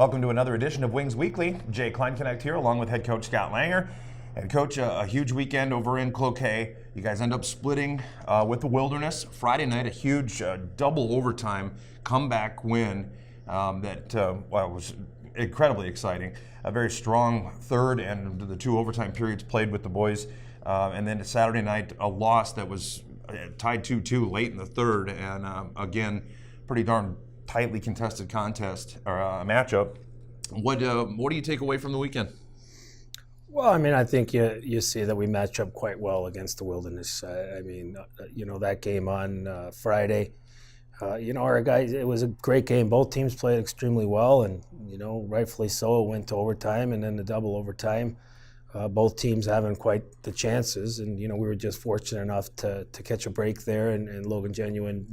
Welcome to another edition of Wings Weekly. Jay Kleinknecht here, along with head coach Scott Langer. And coach, a huge weekend over in Cloquet. You guys end up splitting with the Wilderness. Friday night, a huge double overtime comeback win that was incredibly exciting. A very strong third and the two overtime periods played with the boys. And then Saturday night, a loss that was tied 2-2 late in the third. And again, pretty darn tightly contested contest or matchup. What do you take away from the weekend? Well, I mean, I think you see that we match up quite well against the Wilderness. That game on Friday, our guys, it was a great game. Both teams played extremely well, and, rightfully so. It went to overtime and then the double overtime. Both teams having quite the chances, and, we were just fortunate enough to catch a break there and Logan Genuine,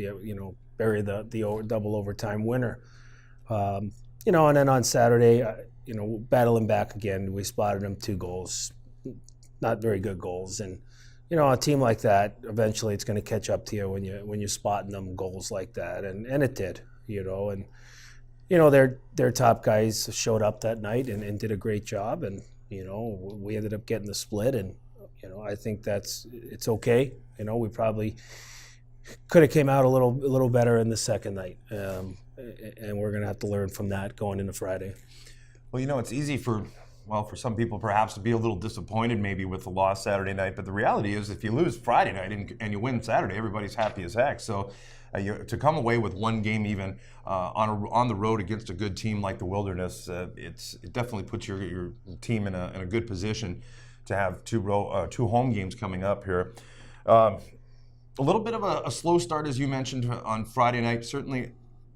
bury the double overtime winner. And then on Saturday, battling back again, we spotted them 2 goals, not very good goals. And, a team like that, eventually it's going to catch up to you when you're spotting them goals like that. And it did, and, their top guys showed up that night and did a great job. And, we ended up getting the split. And, I think it's okay. We probably could have came out a little better in the second night. And we're going to have to learn from that going into Friday. Well, it's easy for some people perhaps to be a little disappointed maybe with the loss Saturday night, but the reality is if you lose Friday night and you win Saturday, everybody's happy as heck. So to come away with one game even on the road against a good team like the Wilderness, it definitely puts your team in a good position to have two home games coming up here. A little bit of a slow start, as you mentioned, on Friday night, certainly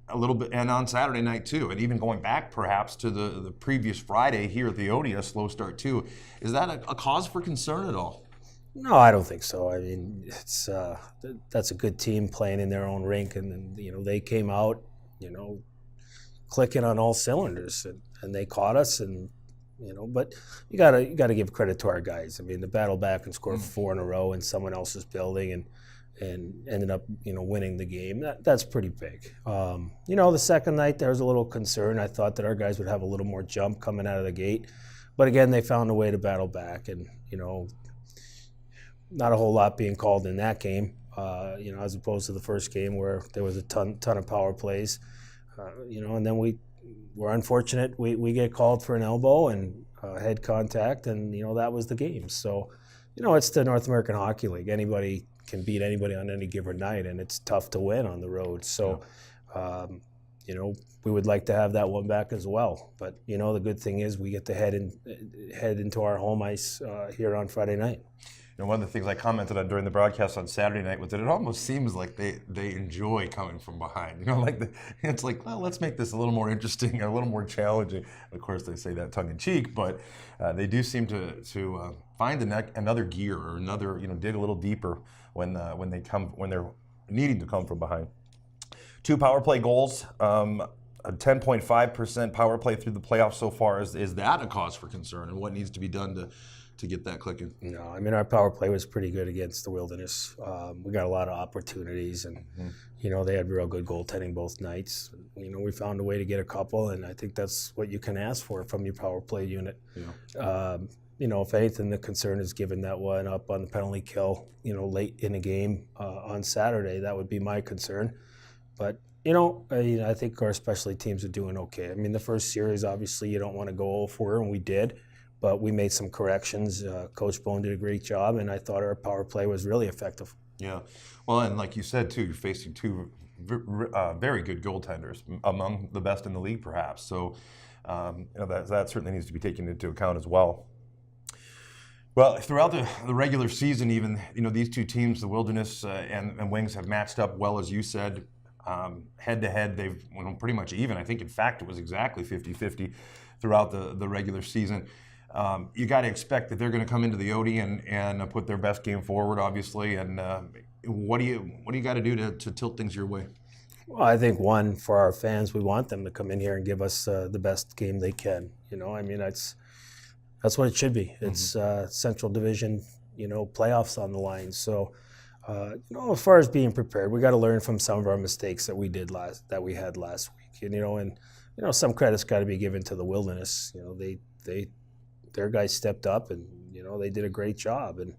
a little bit, and on Saturday night too, and even going back perhaps to the previous Friday here at the Odde, a slow start too. Is that a cause for concern at all? No, I don't think so. I mean, it's that's a good team playing in their own rink, and they came out, clicking on all cylinders, and they caught us, and but you gotta give credit to our guys. I mean, to battle back and score 4 in a row in someone else's building and ended up, winning the game. That's pretty big. The second night there was a little concern. I thought that our guys would have a little more jump coming out of the gate, but again, they found a way to battle back, and not a whole lot being called in that game. As opposed to the first game where there was a ton of power plays. And then we're unfortunate. We get called for an elbow and head contact, and that was the game. So, it's the North American Hockey League. Anybody can beat anybody on any given night, and it's tough to win on the road. So, we would like to have that one back as well. But the good thing is we get to head into our home ice here on Friday night. One of the things I commented on during the broadcast on Saturday night was that it almost seems like they enjoy coming from behind. It's like, well, let's make this a little more interesting, a little more challenging. Of course, they say that tongue in cheek, but they do seem to find another gear or another, dig a little deeper when they're needing to come from behind. 2 power play goals, a 10.5% power play through the playoffs so far. Is that a cause for concern, and what needs to be done to get that clicking? No, I mean, our power play was pretty good against the Wilderness. We got a lot of opportunities, and they had real good goaltending both nights. We found a way to get a couple, and I think that's what you can ask for from your power play unit. Yeah. If anything, the concern is giving that one up on the penalty kill, late in the game on Saturday. That would be my concern. But I think our specialty teams are doing okay. I mean, the first series, obviously, you don't want to go 0-4, and we did. But we made some corrections. Coach Bone did a great job, and I thought our power play was really effective. Yeah. Well, and like you said, too, you're facing 2 very good goaltenders, among the best in the league, perhaps. So, that certainly needs to be taken into account as well. Well, throughout the regular season, even, these 2 teams, the Wilderness and Wings, have matched up well, as you said. Head-to-head, they've pretty much even. I think, in fact, it was exactly 50-50 throughout the regular season. You got to expect that they're going to come into the Odde and put their best game forward, obviously. And what do you got to do to tilt things your way? Well, I think for our fans, we want them to come in here and give us the best game they can. That's what it should be. It's Central Division, playoffs on the line. So, as far as being prepared, we got to learn from some of our mistakes that we had last week. And some credit's got to be given to the Wilderness. Their guys stepped up, and they did a great job. And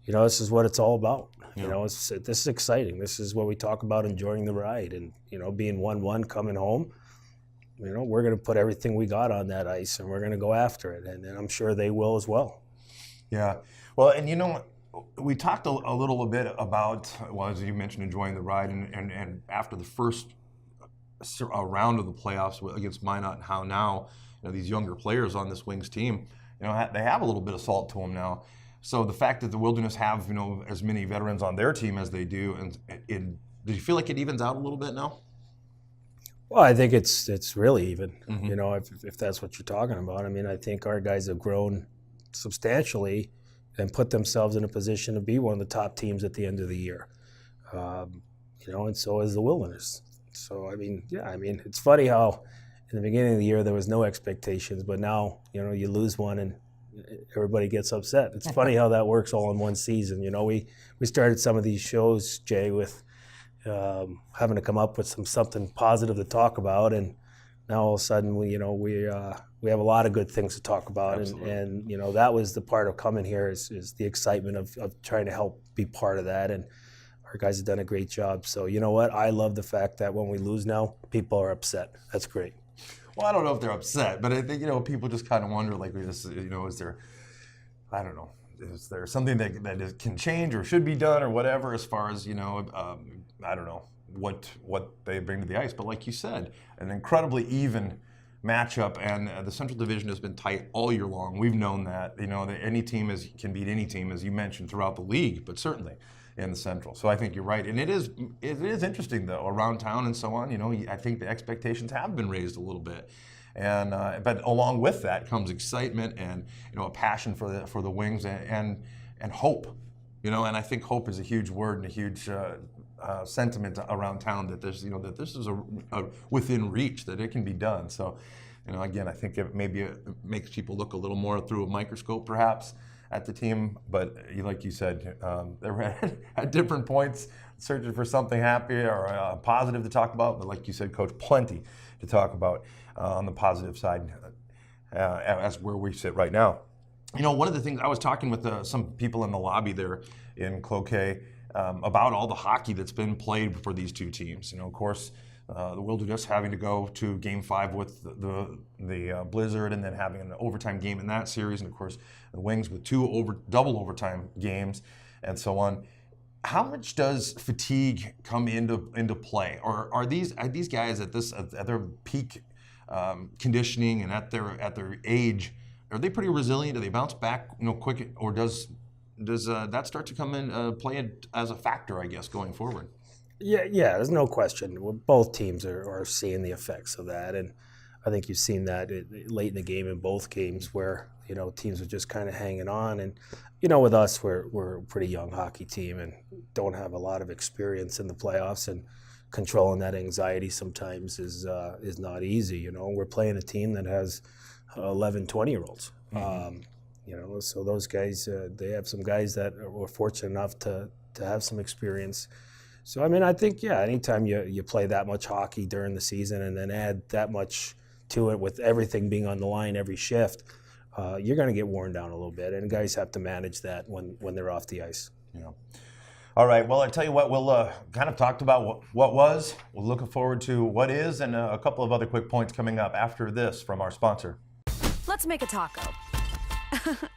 this is what it's all about. Yeah. This is exciting. This is what we talk about, enjoying the ride, and being 1-1 coming home. We're going to put everything we got on that ice, and we're going to go after it, and I'm sure they will as well. Yeah. Well, and we talked a little bit about, well, as you mentioned, enjoying the ride, and after the first round of the playoffs against Minot, and how now these younger players on this Wings team, they have a little bit of salt to them now. So the fact that the Wilderness have as many veterans on their team as they do, and do you feel like it evens out a little bit now? Well, I think it's really even. Mm-hmm. If that's what you're talking about. I mean, I think our guys have grown substantially and put themselves in a position to be one of the top teams at the end of the year. And so is the Wilderness. So it's funny how in the beginning of the year there was no expectations, but now you lose one and everybody gets upset. It's funny how that works all in one season. We started some of these shows, Jay, with having to come up with something positive to talk about, and now all of a sudden we have a lot of good things to talk about. And that was the part of coming here is the excitement of trying to help be part of that, and our guys have done a great job. So you know what, I love the fact that when we lose now, people are upset. That's great. Well, I don't know if they're upset, but I think people just kind of wonder, like, is there, I don't know, is there something that can change or should be done or whatever, as far as I don't know what they bring to the ice. But like you said, an incredibly even matchup, and the Central Division has been tight all year long. We've known that that any team can beat any team, as you mentioned, throughout the league, but certainly in the Central. So I think you're right, and it is interesting though around town and so on. I think the expectations have been raised a little bit, and but along with that comes excitement and a passion for the Wings and hope. And I think hope is a huge word and a huge sentiment around town that there's that this is a within reach, that it can be done. So again, I think it makes people look a little more through a microscope perhaps at the team, but like you said, they're at different points searching for something happy or positive to talk about. But like you said, Coach, plenty to talk about on the positive side as where we sit right now. One of the things, I was talking with some people in the lobby there in Cloquet about all the hockey that's been played for these two teams. Of course, the Wilderness having to go to Game 5 with the Blizzard, and then having an overtime game in that series, and of course the Wings with two double overtime games, and so on. How much does fatigue come into play, or are these guys at their peak conditioning and at their age? Are they pretty resilient? Do they bounce back quick, or does that start to come in play as a factor, I guess, going forward? Yeah, there's no question. Both teams are seeing the effects of that, and I think you've seen that late in the game in both games where teams are just kind of hanging on. And with us, we're a pretty young hockey team and don't have a lot of experience in the playoffs, and controlling that anxiety sometimes is not easy. We're playing a team that has 11, 20-year-olds. Mm-hmm. So those guys, they have some guys that were fortunate enough to have some experience. So, I think, anytime you play that much hockey during the season and then add that much to it with everything being on the line every shift, you're going to get worn down a little bit, and guys have to manage that when they're off the ice. Yeah. All right, well, I tell you what, we'll kind of talked about what was. We're looking forward to what is, and a couple of other quick points coming up after this from our sponsor. Let's make a taco.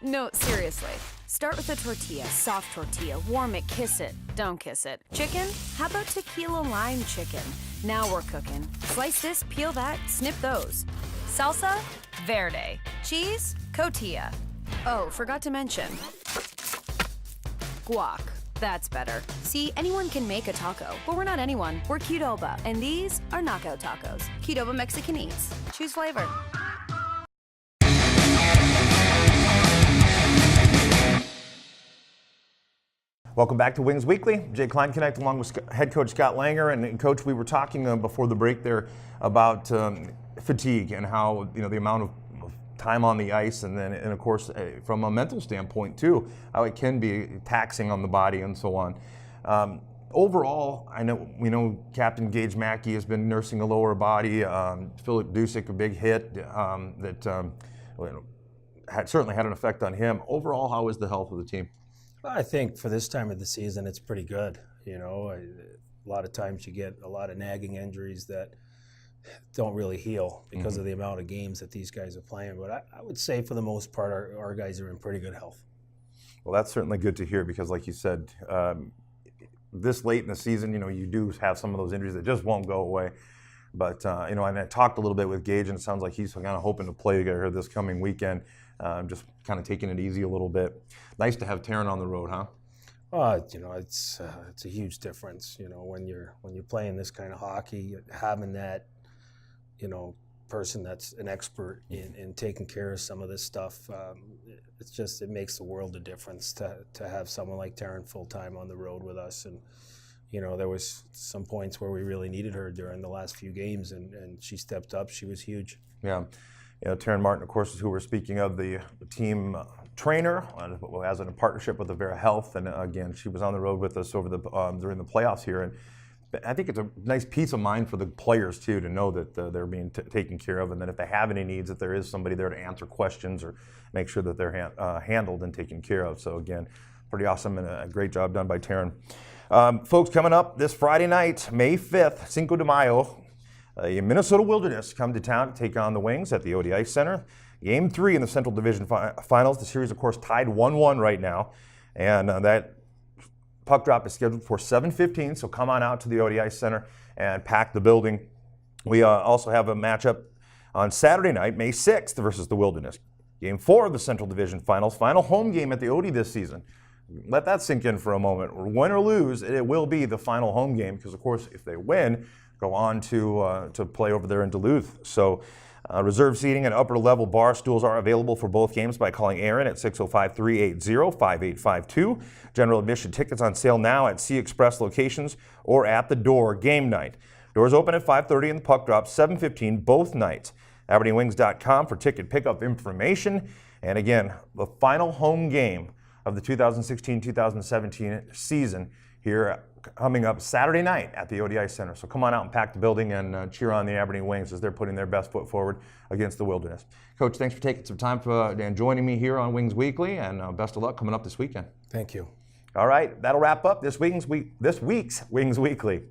No, seriously. Start with a tortilla, soft tortilla. Warm it, kiss it. Don't kiss it. Chicken? How about tequila lime chicken? Now we're cooking. Slice this, peel that, snip those. Salsa? Verde. Cheese? Cotija. Oh, forgot to mention. Guac. That's better. See, anyone can make a taco, but we're not anyone. We're Qdoba, and these are knockout tacos. Qdoba Mexican Eats. Choose flavor. Welcome back to Wings Weekly. Jay Kleinknecht along with head coach Scott Langer. And Coach, we were talking before the break there about fatigue and how the amount of time on the ice, and of course from a mental standpoint too, how it can be taxing on the body and so on. Overall, we know Captain Gage Mackey has been nursing a lower body. Philip Dusick, a big hit that certainly had an effect on him. Overall, how is the health of the team? I think for this time of the season, it's pretty good. A lot of times you get a lot of nagging injuries that don't really heal because of the amount of games that these guys are playing. But I would say for the most part, our guys are in pretty good health. Well, that's certainly good to hear because, like you said, this late in the season, you do have some of those injuries that just won't go away. But, and I talked a little bit with Gage, and it sounds like he's kind of hoping to play here this coming weekend, just kind of taking it easy a little bit. Nice to have Taryn on the road, huh? It's a huge difference. When you're playing this kind of hockey, having that, person that's an expert in taking care of some of this stuff, it makes the world a difference to have someone like Taryn full time on the road with us. And there was some points where we really needed her during the last few games, and she stepped up. She was huge. Yeah. Taryn Martin, of course, is who we're speaking of, the team trainer, as in a partnership with Avera Health. And again, she was on the road with us over during the playoffs here. And I think it's a nice peace of mind for the players, too, to know that they're being taken care of. And then if they have any needs, that there is somebody there to answer questions or make sure that they're handled and taken care of. So, again, pretty awesome and a great job done by Taryn. Folks, coming up this Friday night, May 5th, Cinco de Mayo, Minnesota Wilderness come to town to take on the Wings at the Odde Ice Center. Game 3 in the Central Division Finals. The series, of course, tied 1-1 right now. And that puck drop is scheduled for 7:15, so come on out to the Odde Ice Center and pack the building. We also have a matchup on Saturday night, May 6th, versus the Wilderness. Game 4 of the Central Division Finals. Final home game at the Odde this season. Let that sink in for a moment. Win or lose, it will be the final home game because, of course, if they win, go on to play over there in Duluth. So reserve seating and upper level bar stools are available for both games by calling Aaron at 605-380-5852. General admission tickets on sale now at Sea Express locations or at the door game night. Doors open at 5:30 and the puck drop 7:15 both nights. AberdeenWings.com for ticket pickup information. And again, the final home game of the 2016-2017 season here coming up Saturday night at the Odde Ice Center. So come on out and pack the building and cheer on the Aberdeen Wings as they're putting their best foot forward against the Wilderness. Coach, thanks for taking some time and joining me here on Wings Weekly, and best of luck coming up this weekend. Thank you. All right, that'll wrap up this week's Wings Weekly.